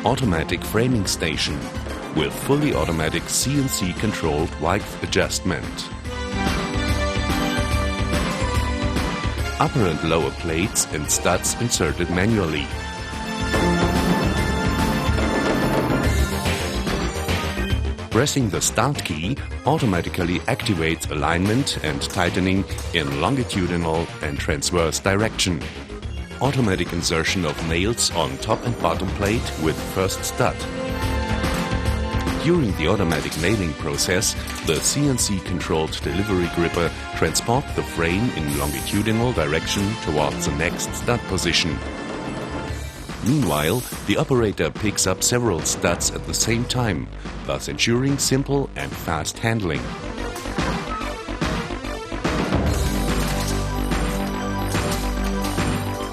automatic framing station with fully automatic CNC-controlled width adjustment. Upper and lower plates and studs inserted manually. Pressing the Start key automatically activates alignment and tightening in longitudinal and transverse direction. Automatic insertion of nails on top and bottom plate with first stud. During the automatic nailing process, the CNC-controlled delivery gripper transports the frame in longitudinal direction towards the next stud position. Meanwhile, the operator picks up several studs at the same time, thus ensuring simple and fast handling.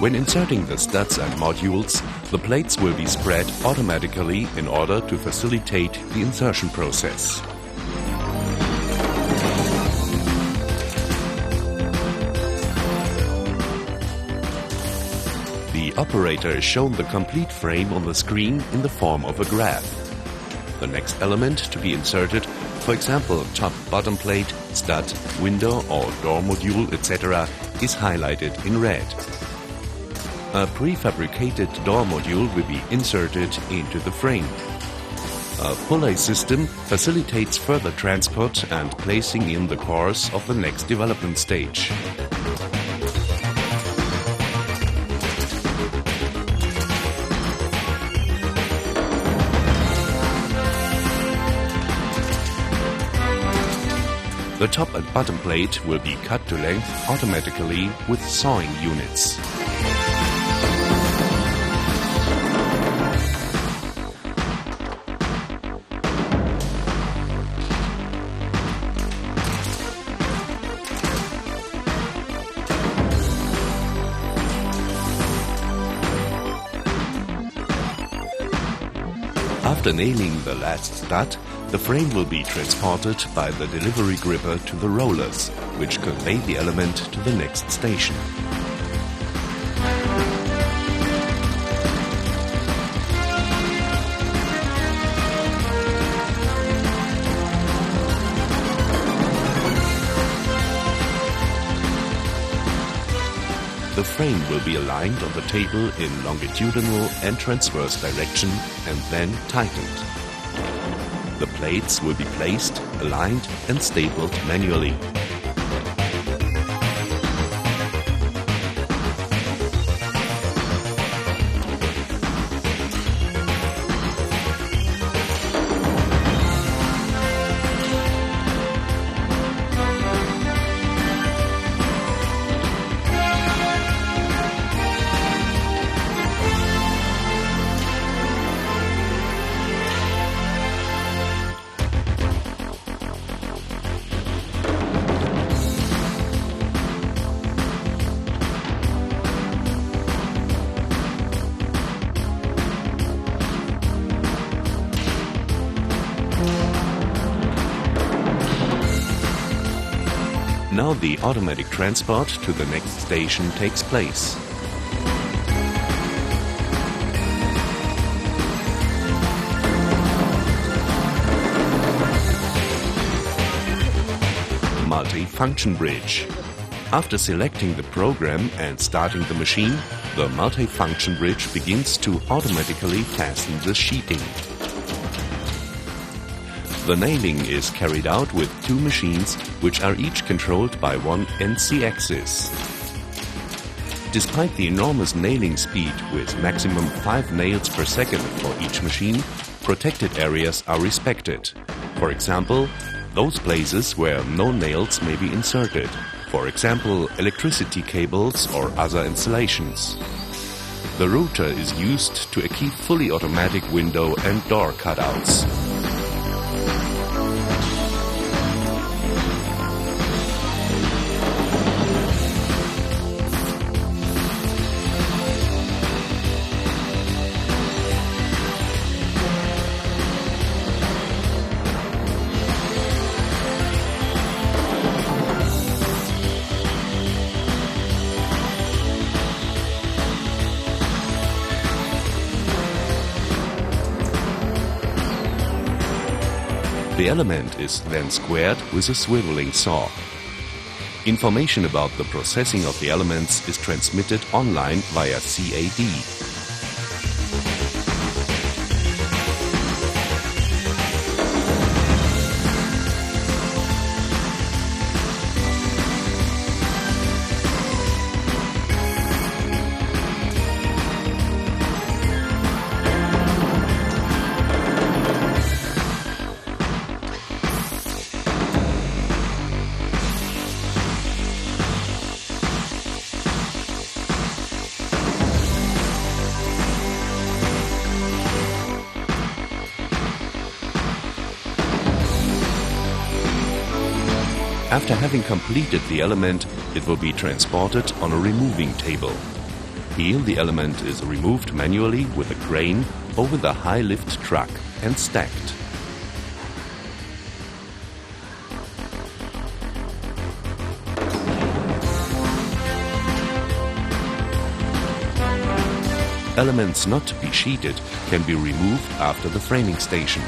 When inserting the studs and modules, the plates will be spread automatically in order to facilitate the insertion process. The operator is shown the complete frame on the screen in the form of a graph. The next element to be inserted, for example top-bottom plate, stud, window or door module, etc., is highlighted in red. A prefabricated door module will be inserted into the frame. A pulley system facilitates further transport and placing in the course of the next development stage. The top and bottom plate will be cut to length automatically with sawing units. After nailing the last stud, the frame will be transported by the delivery gripper to the rollers, which convey the element to the next station. The frame will be aligned on the table in longitudinal and transverse direction and then tightened. The plates will be placed, aligned and stapled manually. Now the automatic transport to the next station takes place. Multi-function bridge. After selecting the program and starting the machine, the multi-function bridge begins to automatically fasten the sheeting. The nailing is carried out with two machines, which are each controlled by one NC axis. Despite the enormous nailing speed with maximum 5 nails per second for each machine, protected areas are respected. For example, those places where no nails may be inserted. For example, electricity cables or other installations. The router is used to equip fully automatic window and door cutouts. The element is then squared with a swiveling saw. Information about the processing of the elements is transmitted online via CAD. After having completed the element, it will be transported on a removing table. Here the element is removed manually with a crane over the high-lift truck and stacked. Elements not to be sheeted can be removed after the framing station.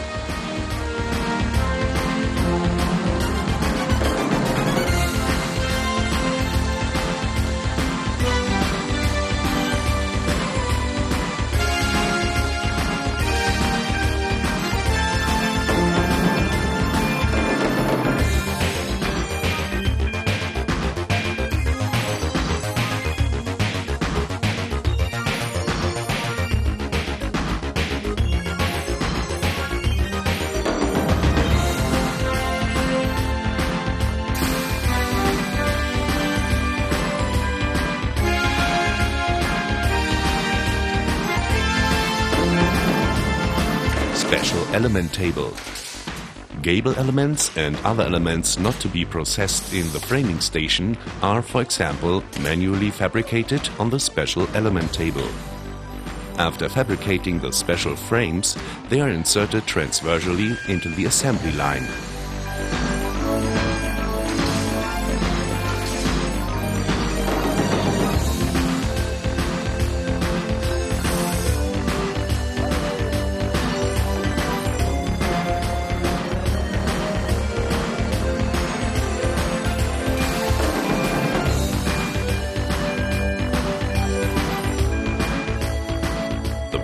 Special element table. Gable elements and other elements not to be processed in the framing station are, for example, manually fabricated on the special element table. After fabricating the special frames, they are inserted transversally into the assembly line.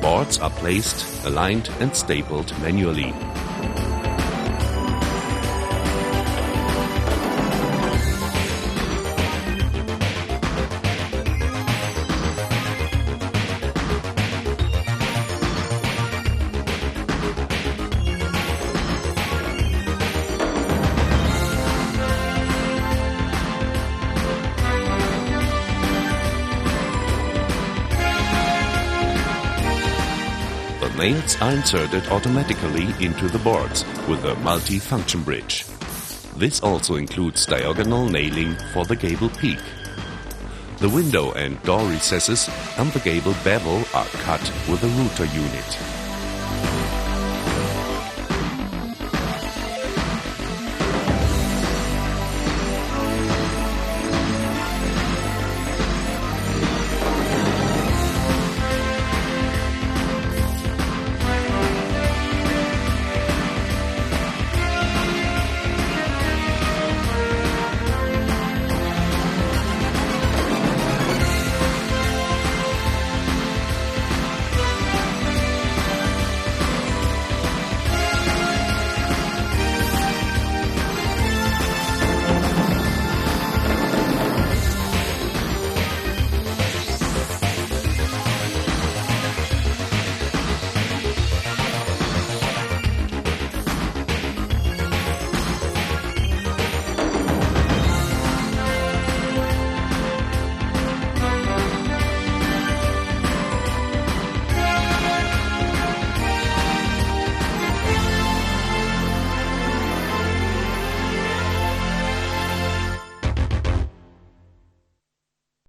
Boards are placed, aligned and stapled manually. Nails are inserted automatically into the boards with a multi-function bridge. This also includes diagonal nailing for the gable peak. The window and door recesses and the gable bevel are cut with a router unit.